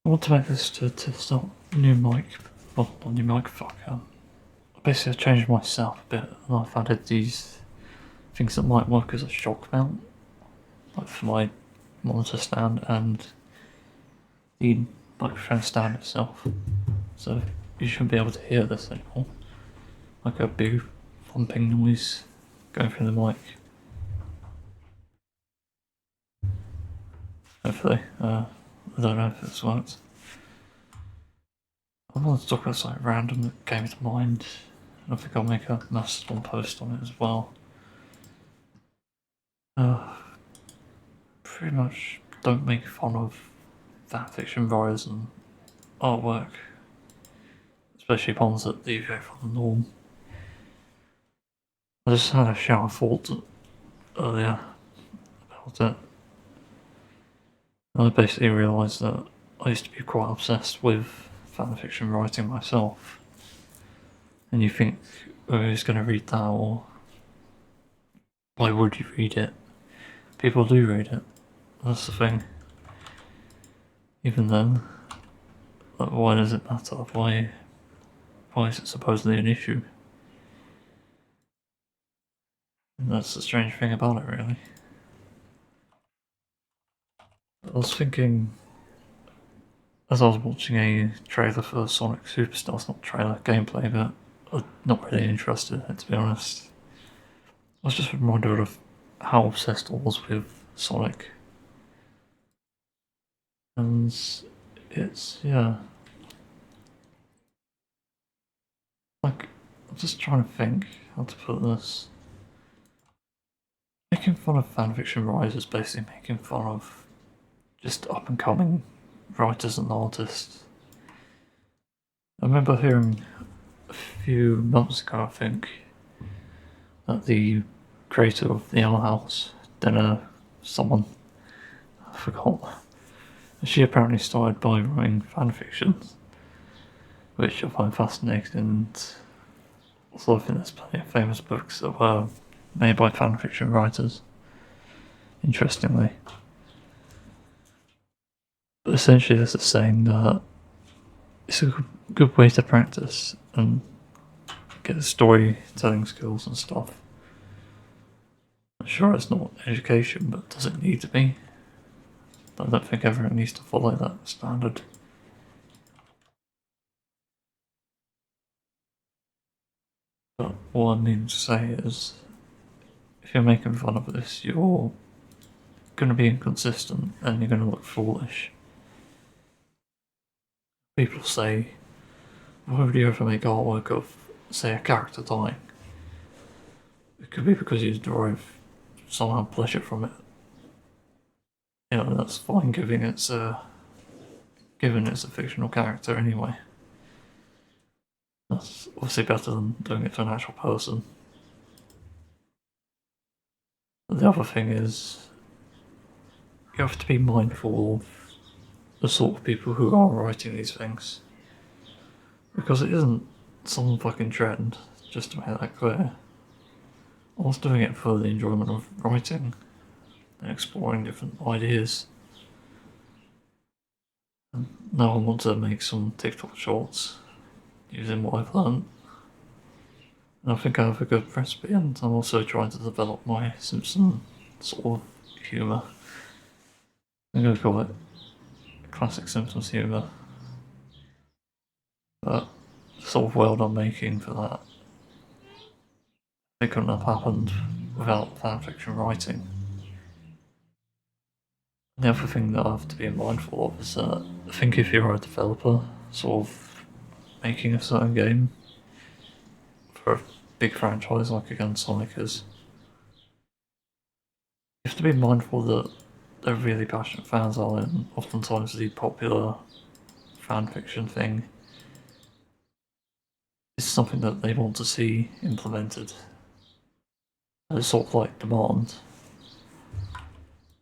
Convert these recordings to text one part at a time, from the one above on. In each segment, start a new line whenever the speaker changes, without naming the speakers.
I want to make this to start new mic, well, not new mic, fuck. Basically, I've changed myself a bit, and I've added these things that might work as a shock mount, like for my monitor stand and the microphone stand itself. So you shouldn't be able to hear this anymore, like a big thumping noise going through the mic. Hopefully, I don't know if this works. I wanted to talk about something random that came to mind. I think I'll make a Mastodon post on it as well. Pretty much don't make fun of fanfiction writers and artwork, especially ones that deviate from the norm. I just had a shower thought earlier about it. I basically realised that I used to be quite obsessed with fanfiction writing myself. And you think, oh, who's going to read that, or why would you read it? People do read it. That's the thing. Even then, like, why does it matter? Why is it supposedly an issue? And that's the strange thing about it, really. I was thinking, as I was watching a trailer for Sonic Superstars, not trailer, gameplay, but I'm not really interested in it, to be honest. I was just reminded of how obsessed I was with Sonic. And it's, yeah. Like, I'm just trying to think how to put this. Making fun of fanfiction writers is basically making fun of just up and coming writers and artists. I remember hearing a few months ago, I think, that the creator of the Animal House, someone, I forgot, she apparently started by writing fanfictions, which I find fascinating, and also I think there's plenty of famous books that were made by fanfiction writers, interestingly. But essentially this is saying that it's a good way to practice and get storytelling skills and stuff. I'm sure it's not education, but does it need to be? I don't think everyone needs to follow that standard. But what I mean to say is, if you're making fun of this, you're going to be inconsistent and you're going to look foolish. People say, why would you ever make artwork of, say, a character dying? It could be because you derive somehow pleasure from it. You know, that's fine, given it's a fictional character anyway. That's obviously better than doing it to an actual person. But the other thing is, you have to be mindful of the sort of people who are writing these things. Because it isn't some fucking trend, just to make that clear. I was doing it for the enjoyment of writing and exploring different ideas. And now I want to make some TikTok shorts using what I've learned. And I think I have a good recipe, and I'm also trying to develop my Simpson sort of humour. I'm going to call it classic Simpsons humour. But the sort of world I'm making for that, it couldn't have happened without fanfiction writing. The other thing that I have to be mindful of is that I think if you're a developer, sort of making a certain game for a big franchise like again Sonic is, you have to be mindful that they're really passionate fans are, and oftentimes the popular fanfiction thing is something that they want to see implemented. It's sort of like demand.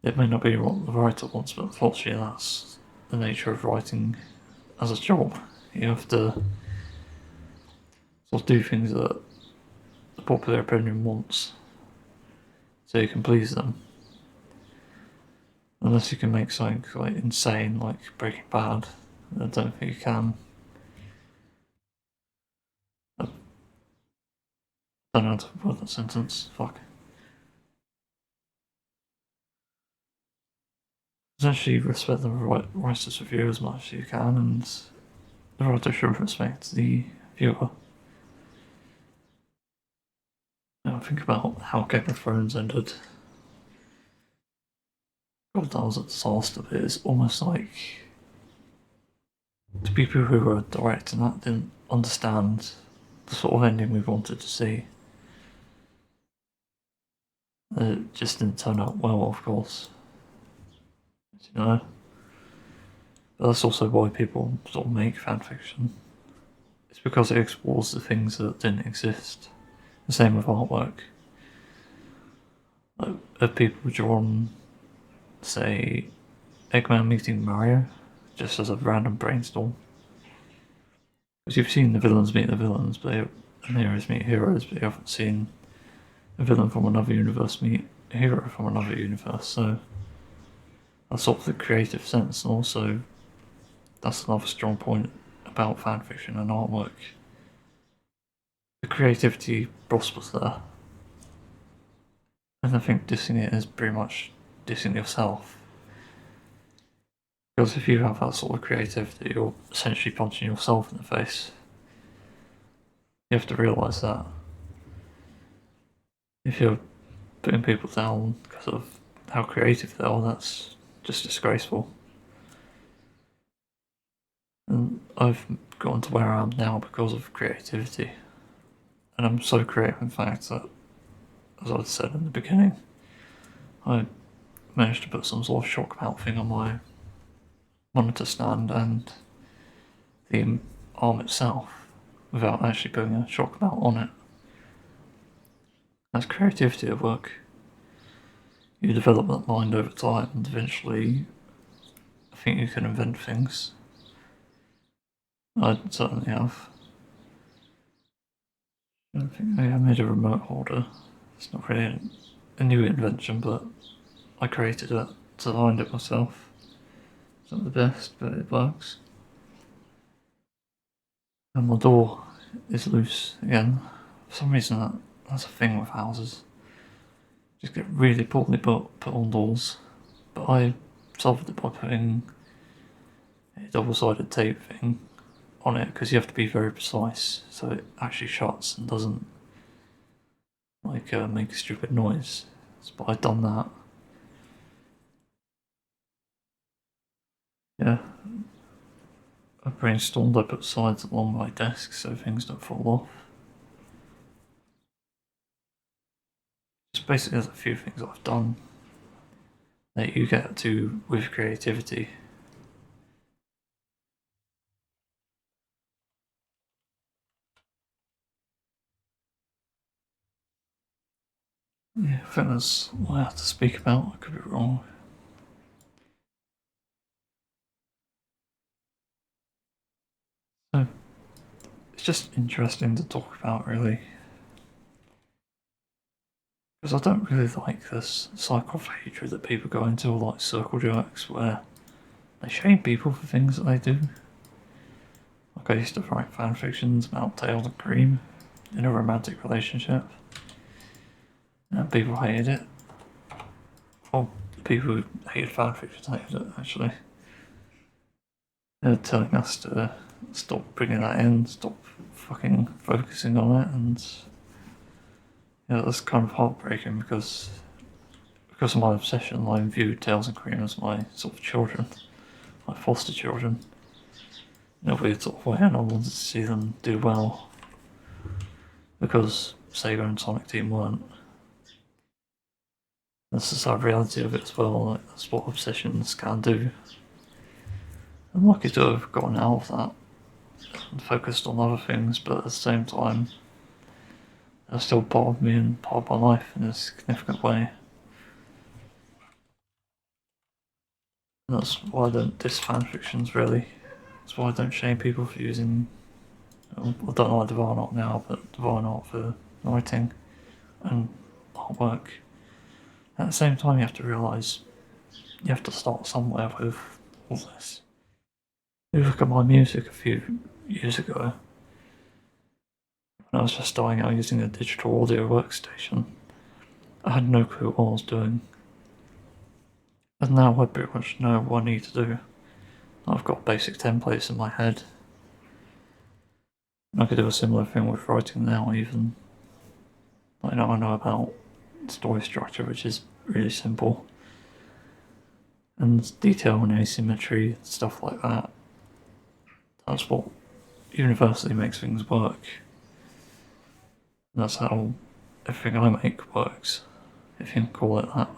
It may not be what the writer wants, but unfortunately that's the nature of writing as a job. You have to sort of do things that the popular opinion wants so you can please them. Unless you can make something like insane like Breaking Bad, I don't think you can. I don't know how to put that sentence. Fuck. Essentially, respect the writer's review as much as you can, and the writer should respect the viewer. Now, think about how Game of Thrones ended. God, that was a disaster, but it's almost like the people who were directing that didn't understand the sort of ending we wanted to see. It just didn't turn out well, of course. You know? But that's also why people sort of make fanfiction. It's because it explores the things that didn't exist. The same with artwork. Like, have people drawn, say, Eggman meeting Mario, just as a random brainstorm? Because you've seen the villains meet the villains, and the heroes meet heroes, but you haven't seen a villain from another universe meet a hero from another universe, so that's sort of the creative sense, and also that's another strong point about fanfiction and artwork. The creativity prospers there. And I think dissing it is pretty much dissing yourself. Because if you have that sort of creativity, you're essentially punching yourself in the face. You have to realise that. If you're putting people down because of how creative they are, that's just disgraceful. And I've gotten to where I am now because of creativity. And I'm so creative, in fact, that, as I said in the beginning, I managed to put some sort of shock mount thing on my monitor stand and the arm itself without actually putting a shock mount on it. That's creativity at work. You develop that mind over time, and eventually I think you can invent things. I certainly have. I think I made a remote holder. It's not really a new invention, but I created it, designed it myself. It's not the best, but it works. And my door is loose again. For some reason, that's a thing with houses. Just get really poorly put on doors. But I solved it by putting a double-sided tape thing on it, because you have to be very precise so it actually shuts and doesn't make a stupid noise. But I've done that. Yeah. I brainstormed, I put sides along my desk so things don't fall off. Just basically there's a few things I've done that you get to with creativity. Yeah, I think that's all I have to speak about. I could be wrong. So, it's just interesting to talk about, really. Because I don't really like this cycle of hatred that people go into, like circle jerks, where they shame people for things that they do. Like I used to write fanfictions about Tails and Cream in a romantic relationship, and people hated it. Well, people who hated fanfictions hated it, actually. They're telling us to stop bringing that in, stop fucking focusing on it, and yeah, that's kind of heartbreaking because of my obsession, I viewed Tails and Cream as my sort of children, my foster children, in a weird sort of way, and I wanted to see them do well because Sega and Sonic Team weren't. That's the sad reality of it as well, like, that's what obsessions can do. I'm lucky to have gotten out of that and focused on other things, but at the same time, they're still part of me and part of my life in a significant way. And that's why I don't diss fanfictions, really. That's why I don't shame people for using. I don't like Divine Art now, but Divine Art for writing and artwork. At the same time, you have to realise you have to start somewhere with all this. You look at my music a few years ago, when I was just starting out using a digital audio workstation. I had no clue what I was doing. And now I pretty much know what I need to do. I've got basic templates in my head. I could do a similar thing with writing now even. I know about story structure, which is really simple. And detail and asymmetry, stuff like that. That's what universally makes things work. And that's how everything I make works, if you can call it that.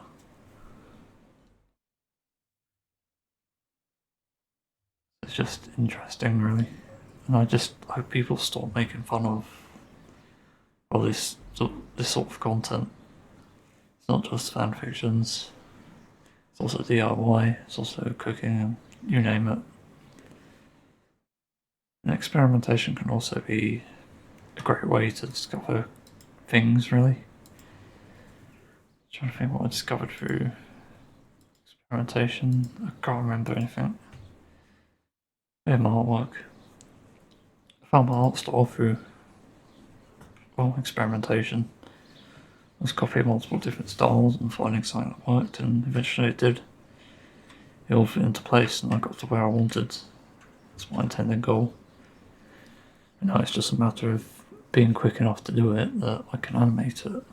It's just interesting, really. And I just hope people stop making fun of all this sort of content. It's not just fan fictions. It's also DIY. It's also cooking, and you name it. And experimentation can also be a great way to discover things. Really, trying to think what I discovered through experimentation. I can't remember anything. Yeah, my artwork. I found my art style through experimentation. I was copying multiple different styles and finding something that worked, and eventually it did. It all fit into place, and I got to where I wanted. That's my intended goal. And now it's just a matter of being quick enough to do it that I can animate it.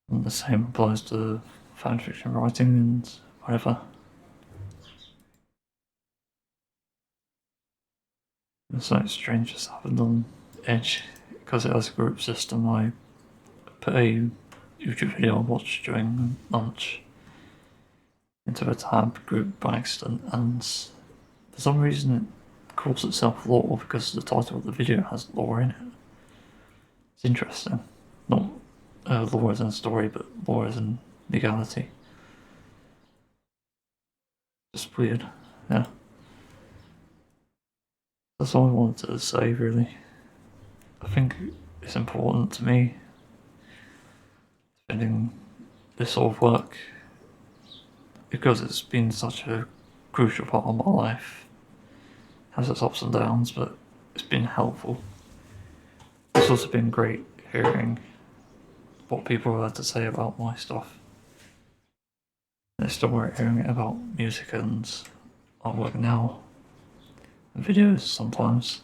And the same applies to fanfiction writing and whatever. And something strange just happened on Edge. Because it has a group system, I put a YouTube video I watched during lunch into a tab group by accident, and for some reason it calls itself lore because the title of the video has lore in it. It's interesting. Not lore as in story, but lore as in legality. Just weird, yeah. That's all I wanted to say, really. I think it's important to me spending this sort of work because it's been such a crucial part of my life. It has its ups and downs, but it's been helpful. It's also been great hearing what people have had to say about my stuff. And it's still great hearing it about music and artwork now, and videos sometimes.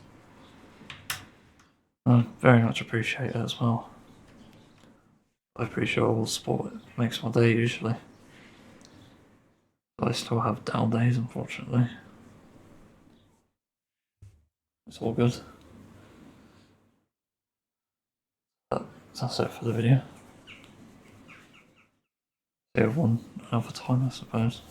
I very much appreciate it as well. I appreciate all the support it makes my day usually. But I still have down days, unfortunately. It's all good. But that's it for the video. See everyone another time, I suppose.